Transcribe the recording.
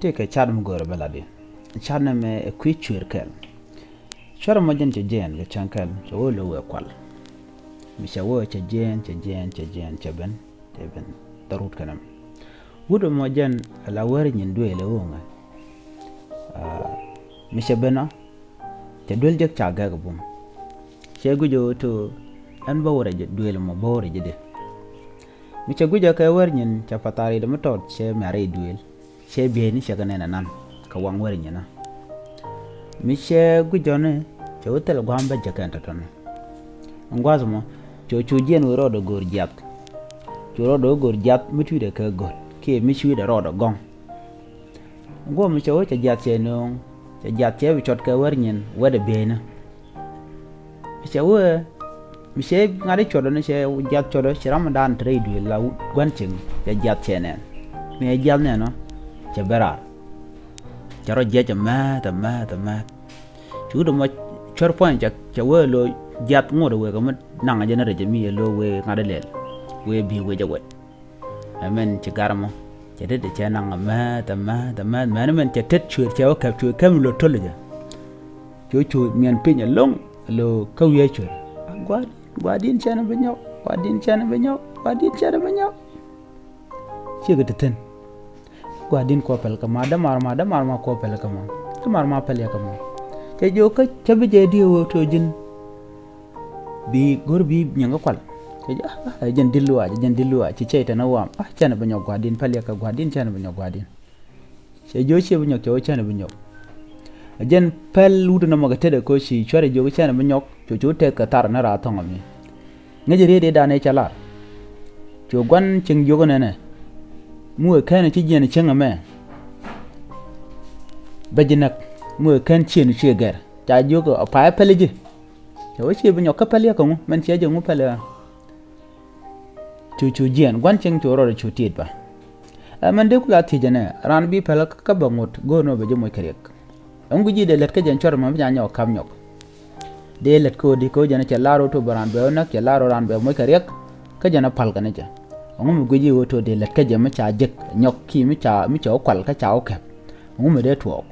Take a chadam go beladi. Chadam a quick chirkel. Chara mojan to jen, the chankel, to all over qual. Misha watch a jen, chaben, the root canam. Wood of mojan a lawering in duel a woman. Misha Bena, the duel jack chagagabum. Shagujo to unbowered duel mo bored. Micha guja ka warnyin chapatari de metod che mare duel che bieni shaganena nan ka wang warnyina miche gujone che hotel gwamba jakanta ton ngwazmo cho chujien we rodo gor jat cho rodo gor jat mitu de ka gor ke michu de rodo gong ngwo miche wo che jat che no che jat che wi chot ka warnyin wede bena miche wo Miche ngari chodo ne che jat chodo chiram dan trade la gwanching ya jat chenen me jat ne no che berar charo je che ma chu do mo chor point che we lo jat ngoro we ko nang je ne re mi lo we ngade lel we bi we jawet amen che garamo che de che nang ma men che tet chu che ka chu kam lo tolja chu mien pin long lo ka we chu Guadin chana banyo Chia ten Guadin kopel kama damar ma kopel kama Tamar ma pel kama Che joka chabe jadi wo tojin Bi gor bi nyanga kwal Che jan dilua che che tana wam chana banyo guadin pel ka guadin chana banyo guadin Che jo che banyo che chana banyo Jen pel ludu na magatede ko si chware jogo chana banyo cho te ka tar na ra thong mi ngejere de da ne chala cho gwan ching jogo ne mu kan ci jene chenga me bajinak mu kan chin chi gar ta jogo pa peliji cho chi binyo ka pele ko men che jo mu pele chu jen gwan ching cho ro chu tit ba man de kula ti jene ran bi pele ka bangot go no be jo mo kerek nguji de let ka jen chor ma nya nyo kam nyok de let ko di ko jana cha laro to baran be nak cha laro ran be mo karek ka jana pal kana ja ngum guji woto de let ka jama cha jek nyok ki mi cha kwal ka cha o kep ngum de to